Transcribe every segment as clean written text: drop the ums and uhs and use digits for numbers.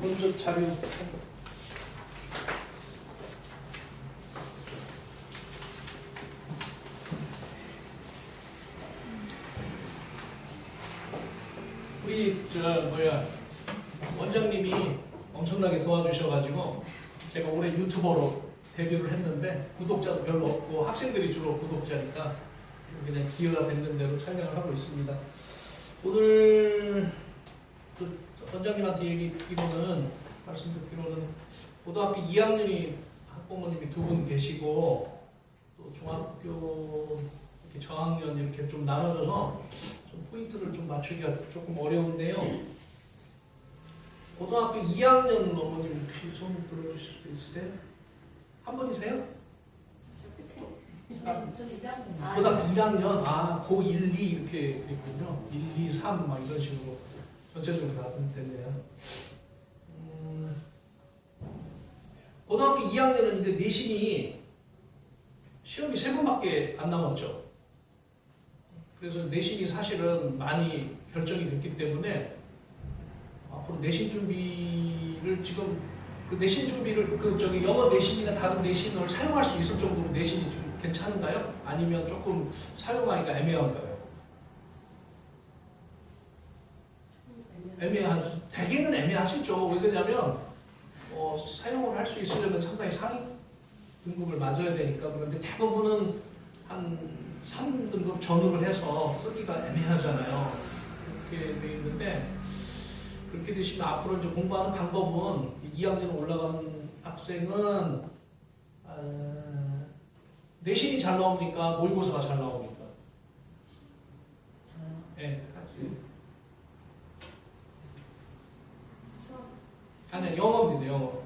먼저 자료. 우리 원장님이 엄청나게 도와주셔가지고 제가 올해 유튜버로 데뷔를 했는데 구독자도 별로 없고 학생들이 주로 구독자니까 그냥 기회가 됐는 대로 촬영을 하고 있습니다. 오늘 그 원장님한테 얘기 듣기로는 말씀 듣기로는 고등학교 2학년이 학부모님이 두 분 계시고 또 중학교 이렇게 저학년 이렇게 좀 나눠져서 좀 포인트를 좀 맞추기가 조금 어려운데요. 고등학교 2학년 어머님 혹시 손 들어주실 수 있으세요? 한 분이세요? 고등학교 2학년, 고 1, 2 이렇게 있군요. 1, 2, 3 막 이런 식으로 전체적으로 다 됐네요. 고등학교 2학년은 이제 내신이 시험이 3번밖에 안 남았죠. 그래서 내신이 사실은 많이 결정이 됐기 때문에 앞으로 내신 준비를 지금 그 내신 준비를 영어 내신이나 다른 내신을 사용할 수 있을 정도로 내신이 좀 괜찮은가요? 아니면 조금 사용하기가 애매한가요? 대개는 애매하시죠. 왜 그러냐면 사용을 할 수 있으려면 상당히 상위 등급을 맞아야 되니까. 그런데 대부분은 한 3등급 전후를 해서 쓰기가 애매하잖아요. 그렇게 돼 있는데 그렇게 되시면 앞으로 이제 공부하는 방법은 2학년 올라가는 학생은 내신이 잘 나옵니까? 모의고사가 잘 나옵니까? 네. 아니 영어입니다. 영어.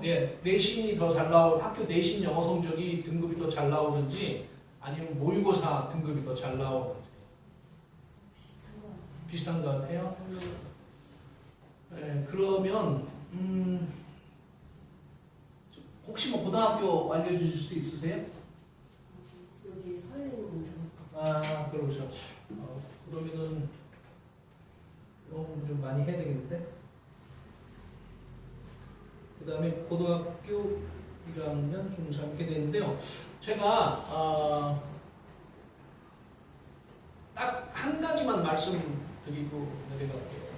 예, 내신이 더 잘 나오 학교 내신 영어 성적이 등급이 더 잘 나오는지 아니면 모의고사 등급이 더 잘 나오는지 비슷한 것 같아요. 네, 그러면 혹시 뭐 고등학교 알려주실 수 있으세요? 여기 설레는 그러죠. 그러면은 영어 좀 많이 해야 되겠는데. 그 다음에 고등학교 1학년, 중3 이렇게 되는데요. 제가 딱 한 가지만 말씀드리고 내려갈게요.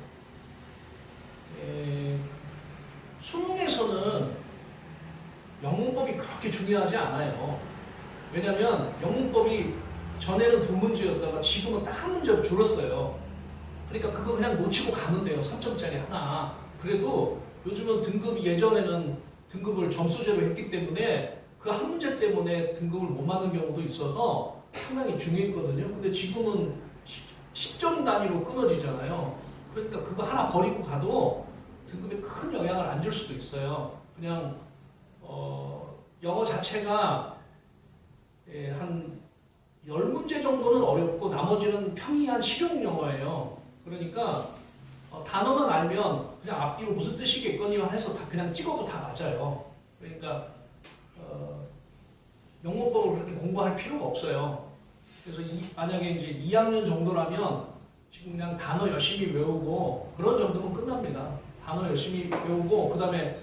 수능에서는 영문법이 그렇게 중요하지 않아요. 왜냐하면 영문법이 전에는 2문제였다가 지금은 딱 한 문제로 줄었어요. 그러니까 그거 그냥 놓치고 가면 돼요. 3점짜리 하나. 그래도 요즘은 등급이 예전에는 등급을 점수제로 했기 때문에 그 한 문제 때문에 등급을 못 맞는 경우도 있어서 상당히 중요했거든요. 근데 지금은 10점 단위로 끊어지잖아요. 그러니까 그거 하나 버리고 가도 등급에 큰 영향을 안 줄 수도 있어요. 그냥 영어 자체가 한 10문제 정도는 어렵고 나머지는 평이한 실용 영어예요. 그러니까 단어만 알면 그냥 앞뒤로 무슨 뜻이겠거니만 해서 다 그냥 찍어도 다 맞아요. 그러니까 영문법을 그렇게 공부할 필요가 없어요. 그래서 만약에 이제 2학년 정도라면 지금 그냥 단어 열심히 외우고 그런 정도면 끝납니다. 단어 열심히 외우고 그 다음에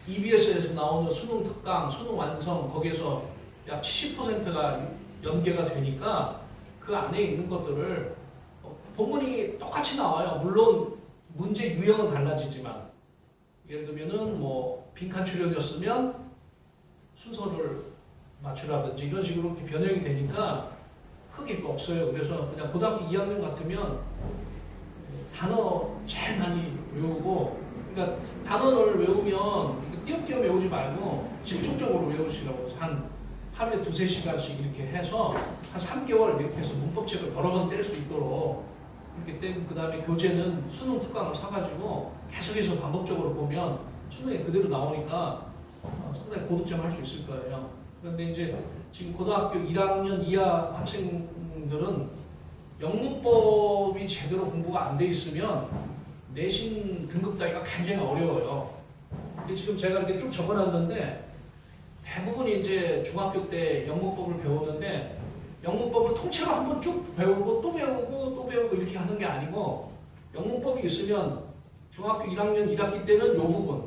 EBS에서 나오는 수능 특강, 수능 완성 거기에서 약 70%가 연계가 되니까 그 안에 있는 것들을 본문이 똑같이 나와요. 물론 문제 유형은 달라지지만 예를 들면은 뭐 빈칸 출연이었으면 순서를 맞추라든지 이런 식으로 이렇게 변형이 되니까 크게 없어요. 그래서 그냥 고등학교 2학년 같으면 단어 제일 많이 외우고, 그러니까 단어를 외우면 띄엄띄엄 외우지 말고 집중적으로 외우시라고 한 하루에 2-3시간씩 이렇게 해서 한 3개월 이렇게 해서 문법책을 여러 번 뗄 수 있도록 이렇게 떼고, 그 다음에 교재는 수능 특강을 사가지고 계속해서 반복적으로 보면 수능에 그대로 나오니까 상당히 고득점 할 수 있을 거예요. 그런데 이제 지금 고등학교 1학년 이하 학생들은 영문법이 제대로 공부가 안 돼 있으면 내신 등급 따기가 굉장히 어려워요. 지금 제가 이렇게 쭉 적어놨는데 대부분이 이제 중학교 때 영문법을 배우는데 영문법을 통째로 한번 쭉 배우고 또 배우고 또 배우고 이렇게 하는 게 아니고 영문법이 있으면 중학교 1학년 1학기 때는 요 부분,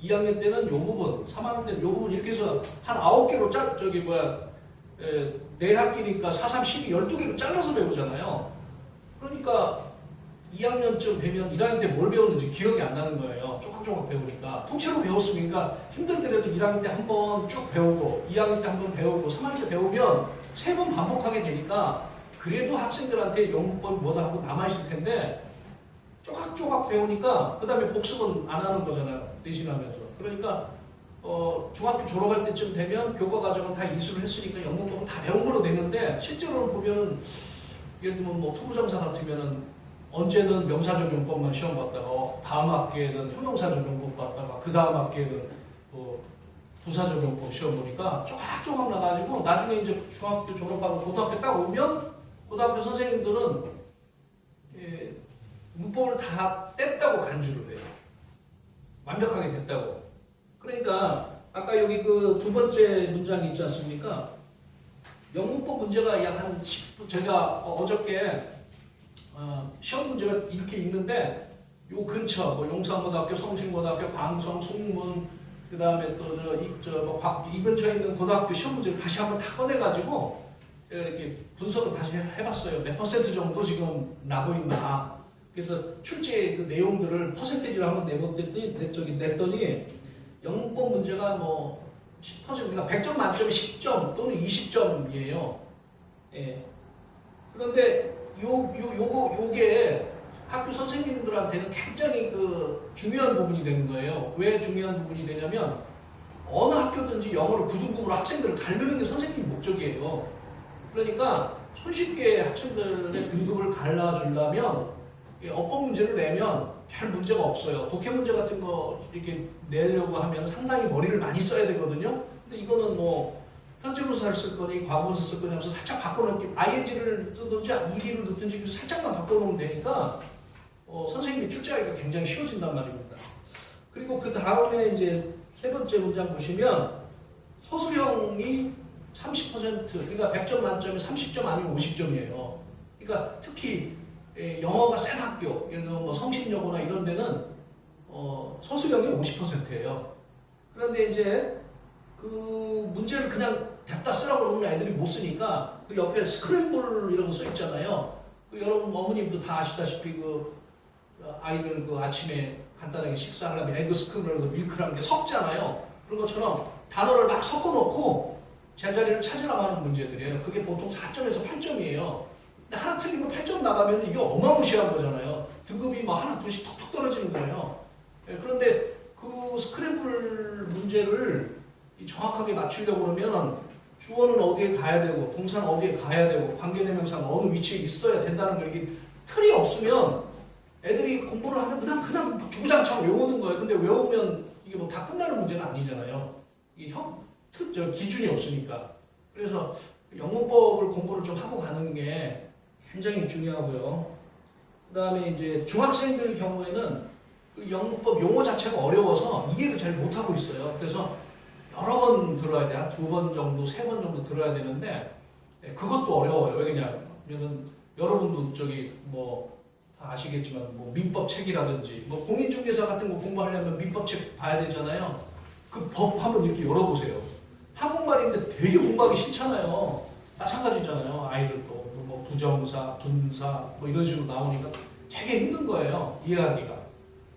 2학년 때는 요 부분, 3학년 때는 요 부분 이렇게 해서 한 9개로 네 학기니까 4, 3, 12, 12개로 잘라서 배우잖아요. 그러니까 2학년쯤 되면 1학년 때 뭘 배웠는지 기억이 안 나는 거예요. 조각조각 배우니까. 통째로 배웠으니까 힘들더라도 1학년 때 한 번 쭉 배우고 2학년 때 한 번 배우고 3학년 때 배우면 3번 반복하게 되니까 그래도 학생들한테 영문법이 뭐다 하고 남아있을 텐데 조각조각 배우니까 그 다음에 복습은 안 하는 거잖아요. 대신하면서. 그러니까 중학교 졸업할 때쯤 되면 교과과정은 다 이수를 했으니까 영문법은 다 배운 걸로 되는데 실제로는 보면은 예를 들면 뭐 투부정사 같으면은 언제는 명사적용법만 시험 봤다가 다음 학기에는 형용사적용법 봤다가 그 다음 학기에는 부사적용법 시험 보니까 쪼각쪼각 나가지고 나중에 이제 중학교 졸업하고 고등학교 딱 오면 고등학교 선생님들은 문법을 다 뗐다고 간주를 해요. 완벽하게 됐다고. 그러니까 아까 여기 그 두 번째 문장이 있지 않습니까? 영문법 문제가 약 한 10분, 제가 어저께 시험 문제가 이렇게 있는데 요 근처 뭐 용산고등학교, 성신고등학교, 광성, 숭문 그 다음에 또 이 근처에 있는 고등학교 시험 문제를 다시 한번 다 꺼내가지고 제가 이렇게 분석을 다시 해봤어요. 몇 퍼센트 정도 지금 나고 있나. 그래서 출제 그 내용들을 퍼센테이지를 한번 냈더니 영문법 문제가 뭐 10%, 그러니까 100점 만점에 10점 또는 20점이에요. 예. 그런데 요게 학교 선생님들한테는 굉장히 그 중요한 부분이 되는 거예요. 왜 중요한 부분이 되냐면 어느 학교든지 영어를 9등급으로 학생들을 가르는 게 선생님 목적이에요. 그러니까 손쉽게 학생들의 등급을 갈라주려면 어법 문제를 내면 별 문제가 없어요. 독해 문제 같은 거 이렇게 내려고 하면 상당히 머리를 많이 써야 되거든요. 근데 이거는 뭐 현재분사를 쓸 거니 과거분사 쓸 거니 하면서 살짝 바꿔놓기, ing를 쓰든지 ed를 넣든지 살짝만 바꿔놓으면 되니까 선생님이 출제하기가 굉장히 쉬워진단 말입니다. 그리고 그 다음에 이제 세 번째 문장 보시면 서술형이 30%, 그러니까 100점 만점에 30점 아니면 50점이에요. 그러니까 특히 영어가 센 학교, 예를 들어 뭐 성신여고나 이런 데는 서술형이 50%예요. 그런데 이제 그 문제를 그냥 냅다 쓰라고 그러면 애들이 못 쓰니까 그 옆에 스크램블 이런 거 써 있잖아요. 그 여러분 어머님도 다 아시다시피 그 아이들 그 아침에 간단하게 식사하려면 에그 스크램블, 밀크라는 게 섞잖아요. 그런 것처럼 단어를 막 섞어놓고 제자리를 찾으라고 하는 문제들이에요. 그게 보통 4점에서 8점이에요. 근데 하나 틀리면 8점 나가면 이게 어마무시한 거잖아요. 등급이 뭐 하나 둘씩 톡톡 떨어지는 거예요. 그런데 그 스크램블 문제를 정확하게 맞추려고 그러면 주어는 어디에 가야 되고 동사는 어디에 가야 되고 관계대명사는 어느 위치에 있어야 된다는 거, 이게 틀이 없으면 애들이 공부를 하면 그냥 주구장창 외우는 거예요. 근데 외우면 이게 뭐 다 끝나는 문제는 아니잖아요. 이게 기준이 없으니까. 그래서 영문법을 공부를 좀 하고 가는 게 굉장히 중요하고요. 그 다음에 이제 중학생들 경우에는 그 영문법 용어 자체가 어려워서 이해를 잘 못하고 있어요. 그래서 여러 번 들어야 돼. 한 2번 정도, 3번 정도 들어야 되는데 그것도 어려워요. 왜냐면 여러분도 뭐 다 아시겠지만 뭐 민법 책이라든지 뭐 공인중개사 같은 거 공부하려면 민법 책 봐야 되잖아요. 그 법 한번 이렇게 열어보세요. 한국말인데 되게 공부하기 싫잖아요. 마찬가지잖아요. 아이들도 뭐 부정사, 분사 뭐 이런 식으로 나오니까 되게 힘든 거예요. 이해하기가.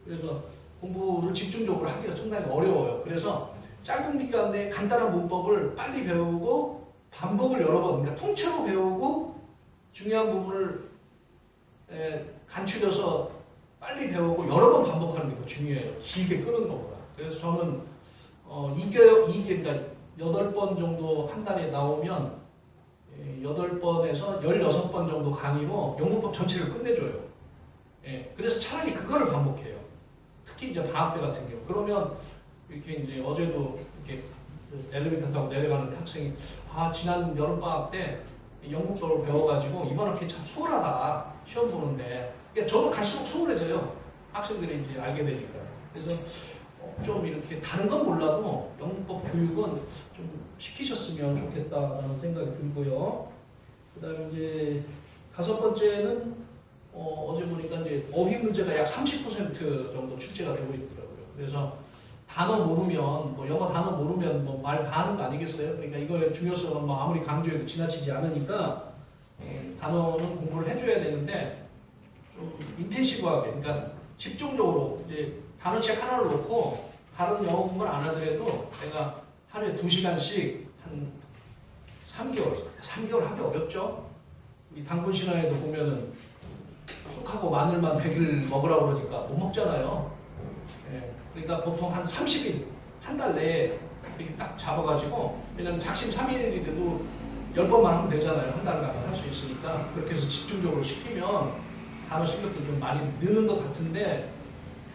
그래서 공부를 집중적으로 하기가 상당히 어려워요. 그래서 짧은 기간 내에 간단한 문법을 빨리 배우고 반복을 여러 번, 그러니까 통째로 배우고 중요한 부분을 간추려서 빨리 배우고 여러 번 반복하는 게 더 중요해요. 길게 끄는 것보다. 그래서 저는 그러니까 8번 정도 한 달에 나오면 8번에서 16번 정도 강의로 영문법 전체를 끝내줘요. 그래서 차라리 그거를 반복해요. 특히 이제 방학 때 같은 경우. 그러면 이렇게 이제 어제도 이렇게 엘리베이터 타고 내려가는 학생이 지난 여름방학 때 영문법을 배워가지고 이번 학기 참 수월하다 시험 보는데, 그러니까 저도 갈수록 수월해져요. 학생들이 이제 알게 되니까. 그래서 좀 이렇게 다른 건 몰라도 영문법 교육은 좀 시키셨으면 좋겠다라는 생각이 들고요. 그 다음에 이제 5번째는 어제 보니까 이제 어휘 문제가 약 30% 정도 출제가 되고 있더라고요. 그래서 단어 모르면 뭐 영어 단어 모르면 뭐 말 다 하는 거 아니겠어요? 그러니까 이거의 중요성은 뭐 아무리 강조해도 지나치지 않으니까 단어는 공부를 해줘야 되는데 좀 인텐시브하게, 그러니까 집중적으로 이제 단어책 하나를 놓고 다른 영어 공부를 안 하더라도 내가 하루에 2시간씩 한 3개월 하기 어렵죠? 이 당군 신화에도 보면은 쑥하고 마늘만 100일 먹으라고 그러니까 못 먹잖아요. 그러니까 보통 한 30일, 한 달 내에 이렇게 딱 잡아가지고, 왜냐면 작심 3일이 돼도 10번만 하면 되잖아요. 한 달간 할 수 있으니까. 그렇게 해서 집중적으로 시키면 단어 실력도 좀 많이 느는 것 같은데,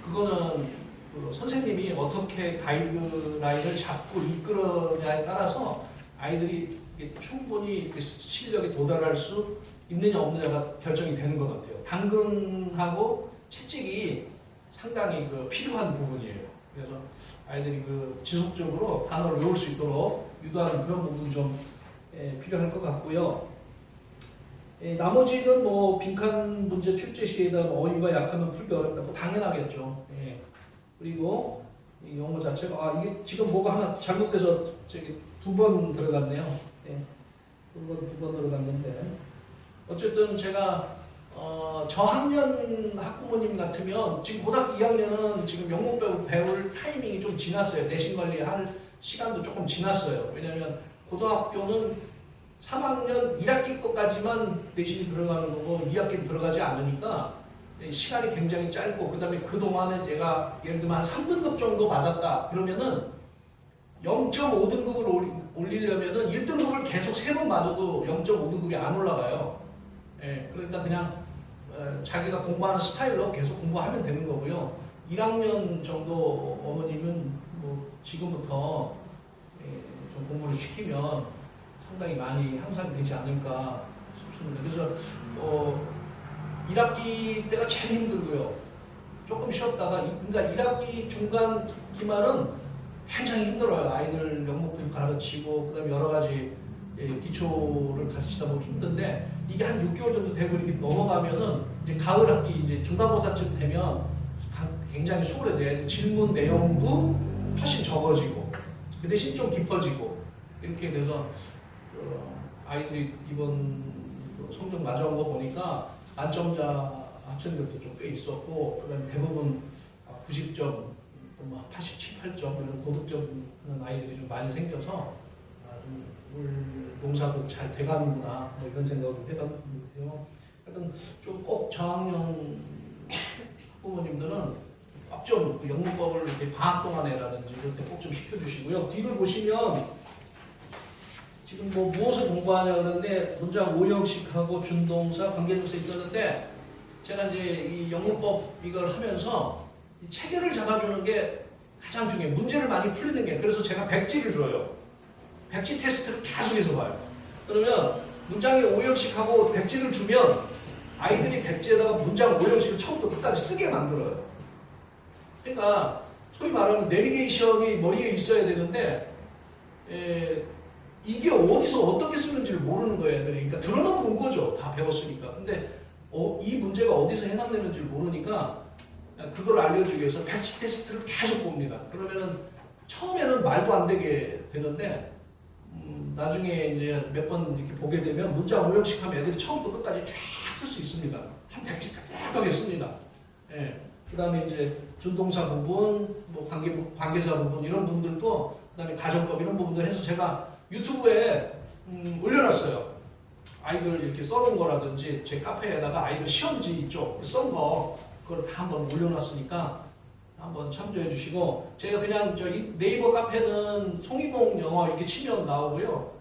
그거는 그 선생님이 어떻게 가이드라인을 잡고 이끌어냐에 따라서 아이들이 충분히 실력에 도달할 수 있느냐 없느냐가 결정이 되는 것 같아요. 당근하고 채찍이 상당히 필요한 부분이에요. 그래서 아이들이 지속적으로 단어를 외울 수 있도록 유도하는 그런 부분 좀 필요할 것 같고요. 나머지는 뭐 빈칸 문제 출제 시에다 어휘가 약하면 풀기 어렵다. 뭐 당연하겠죠. 그리고 이 영어 자체가 이게 지금 뭐가 하나 잘못돼서 저기 2번 들어갔네요. 두 번 들어갔는데 어쨌든 제가 저학년 학부모님 같으면 지금 고등학교 2학년은 지금 영문 배울 타이밍이 좀 지났어요. 내신 관리할 시간도 조금 지났어요. 왜냐하면 고등학교는 3학년 1학기 것까지만 내신이 들어가는 거고 2학기는 들어가지 않으니까 시간이 굉장히 짧고, 그 다음에 그동안에 제가 예를 들면 한 3등급 정도 맞았다 그러면은 0.5등급을 올리려면은 1등급을 계속 3번 맞아도 0.5등급이 안 올라가요. 그러니까 그냥 자기가 공부하는 스타일로 계속 공부하면 되는 거고요. 1학년 정도 어머님은 뭐 지금부터 좀 공부를 시키면 상당히 많이 향상이 되지 않을까 싶습니다. 그래서 1학기 때가 제일 힘들고요. 조금 쉬었다가, 그러니까 1학기 중간 기말은 굉장히 힘들어요. 아이들 영문법 가르치고 그다음에 여러 가지 기초를 가르치다 보면 힘든데, 이게 한 6개월 정도 되고 이렇게 넘어가면은 이제 가을 학기 이제 중간고사쯤 되면 굉장히 수월해져요. 질문 내용도 훨씬 적어지고 그 대신 좀 깊어지고 이렇게 돼서 아이들이 이번 성적 맞아온 거 보니까 만점자 학생들도 좀 꽤 있었고, 그다음에 대부분 90점, 87, 8점 이런 고득점 하는 아이들이 좀 많이 생겨서 좀 농사도 잘 돼가는구나 뭐 이런 생각을 해봤는데요. 하여튼 좀 꼭 저학년 부모님들은 꼭 좀 영문법을 이렇게 방학 동안에라든지 이럴 때 꼭 좀 시켜주시고요. 뒤를 보시면 지금 뭐 무엇을 공부하냐 그러는데 문장 오형식하고 준동사, 관계동사 있었는데, 제가 이제 이 영문법 이걸 하면서 이 체계를 잡아주는 게 가장 중요해요. 문제를 많이 풀리는 게. 그래서 제가 백지를 줘요. 백지 테스트를 계속해서 봐요. 그러면 문장의 오형식하고 백지를 주면 아이들이 백지에다가 문장 오형식을 처음부터 끝까지 쓰게 만들어요. 그러니까 소위 말하는 내비게이션이 머리에 있어야 되는데 이게 어디서 어떻게 쓰는지를 모르는 거예요. 그러니까 들어만 본 거죠. 다 배웠으니까. 근데 이 문제가 어디서 해당되는지를 모르니까 그걸 알려주기 위해서 백지 테스트를 계속 봅니다. 그러면은 처음에는 말도 안 되게 되는데 나중에 이제 몇 번 이렇게 보게 되면 문장 오형식 하면 애들이 처음부터 끝까지 쫙 쓸 수 있습니다. 한 백지 까딱하게 씁니다. 그 다음에 이제 준동사 부분, 뭐 관계사 부분 이런 부분들도, 그 다음에 가정법 이런 부분들 해서 제가 유튜브에 올려놨어요. 아이들 이렇게 써놓은 거라든지 제 카페에다가 아이들 시험지 있죠. 쓴 거 그걸 다 한번 올려놨으니까 한번 참조해 주시고, 제가 그냥 네이버 카페는 송이봉 영어 이렇게 치면 나오고요.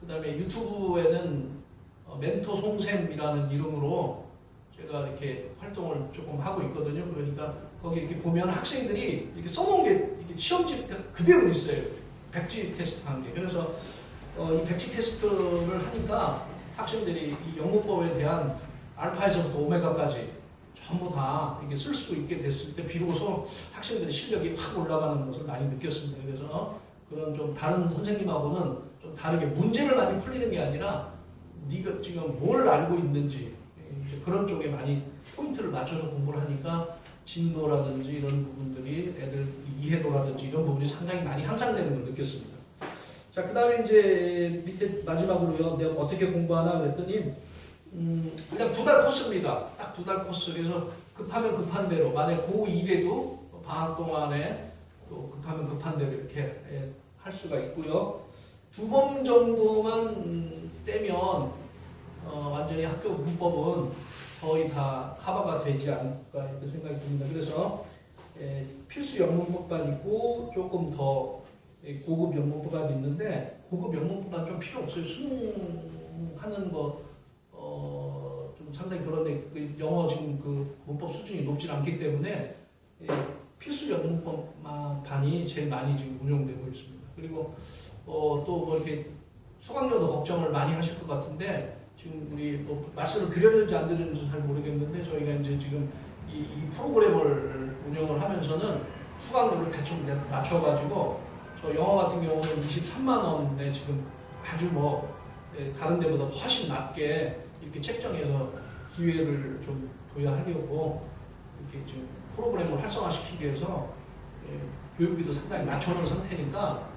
그 다음에 유튜브에는 멘토 송샘이라는 이름으로 제가 이렇게 활동을 조금 하고 있거든요. 그러니까 거기 이렇게 보면 학생들이 이렇게 써놓은 게 이렇게 시험지 그대로 있어요. 백지 테스트 하는 게. 그래서 이 백지 테스트를 하니까 학생들이 이 영문법에 대한 알파에서부터 오메가까지 전부 다 이렇게 쓸 수 있게 됐을 때 비로소 학생들의 실력이 확 올라가는 것을 많이 느꼈습니다. 그래서 그런 좀 다른 선생님하고는 좀 다르게 문제를 많이 풀리는 게 아니라 네가 지금 뭘 알고 있는지 그런 쪽에 많이 포인트를 맞춰서 공부를 하니까 진도라든지 이런 부분들이 애들 이해도라든지 이런 부분이 상당히 많이 향상되는 걸 느꼈습니다. 자, 그 다음에 이제 밑에 마지막으로요. 내가 어떻게 공부하나 그랬더니 그냥 2달 코스입니다. 딱 2달 코스. 그래서 급하면 급한 대로 만약 고2에도 방학 동안에 또 급하면 급한 대로 이렇게 할 수가 있고요. 2번 정도만 떼면 완전히 학교 문법은 거의 다 커버가 되지 않을까 이렇게 생각이 듭니다. 그래서 필수 영문법반 있고 조금 더 고급 영문법반이 있는데 고급 영문법반 좀 필요 없어요. 수능 하는 거 좀 상당히 그런데 그 영어 지금 그 문법 수준이 높지 않기 때문에 필수 영문법반이 제일 많이 지금 운영되고 있습니다. 그리고 또 뭐 이렇게 수강료도 걱정을 많이 하실 것 같은데 지금 우리 뭐 말씀을 드렸는지 안 드렸는지 잘 모르겠는데 저희가 이제 지금 이 프로그램을 운영을 하면서는 수강료를 대충 낮춰가지고 저 영어 같은 경우는 23만 원에 지금 아주 뭐 다른 데보다 훨씬 낮게 이렇게 책정해서 기회를 좀 부여하려고 이렇게 지금 프로그램을 활성화시키기 위해서 교육비도 상당히 낮춰놓은 상태니까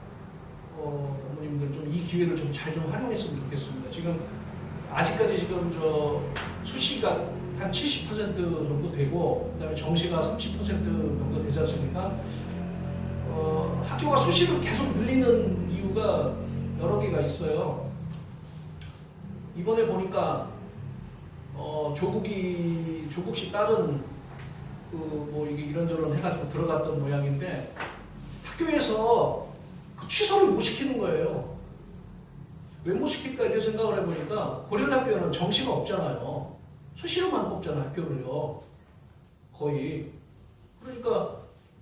어머님들 좀 이 기회를 좀 잘 좀 활용했으면 좋겠습니다. 지금 아직까지 지금 저 수시가 한 70% 정도 되고 그다음에 정시가 30% 정도 되지 않습니까? 학교가 수시를 계속 늘리는 이유가 여러 개가 있어요. 이번에 보니까 조국시 다른 그 뭐 이게 이런저런 해가지고 들어갔던 모양인데 학교에서 그 취소를 못 시키는 거예요. 왜 못 시킬까 이렇게 생각을 해보니까 고려대학교는 정시가 없잖아요. 수시로만 뽑잖아 학교를요. 거의. 그러니까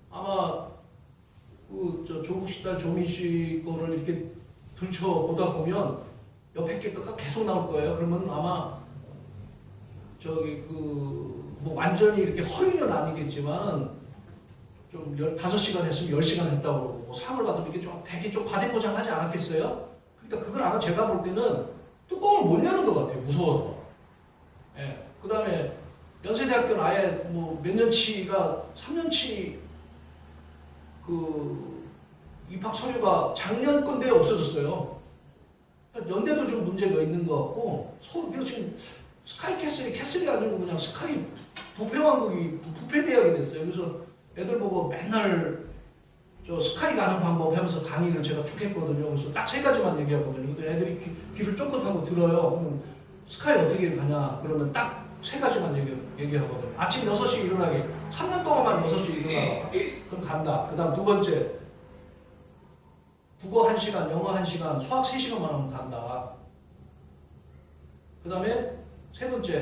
아마 그 저 조국시 딸 조민씨 거를 이렇게 들춰보다 보면 옆에 게 계속 나올 거예요. 그러면 아마 저기 그 뭐 완전히 이렇게 허위는 아니겠지만 좀 15시간 했으면 10시간 했다고 그러고 뭐 상을 받으면 이게 좀 되게 좀 과대포장하지 않았겠어요? 그러니까 그걸 아마 제가 볼 때는 뚜껑을 못 여는 것 같아요. 무서워서. 예. 그 다음에 연세대학교는 아예 뭐 몇 년치가 3년치 그 입학 서류가 작년 건데 없어졌어요. 연대도 좀 문제가 있는 것 같고 서울 지금 스카이 캐슬이 아니고 그냥 스카이 부패왕국이 부패대학이 됐어요. 그래서 애들 보고 맨날 저 스카이 가는 방법 하면서 강의를 제가 쭉 했거든요. 그래서 딱 3가지만 얘기하거든요. 근데 애들이 귀를 쫑긋하고 들어요. 그러면 스카이 어떻게 가냐? 그러면 딱 3가지만 얘기하거든요. 아침 6시에 일어나기. 3년 동안만 6시에 일어나. 그럼 간다. 그 다음 2번째. 국어 1시간, 영어 1시간, 수학 3시간만 하면 간다. 그 다음에 3번째.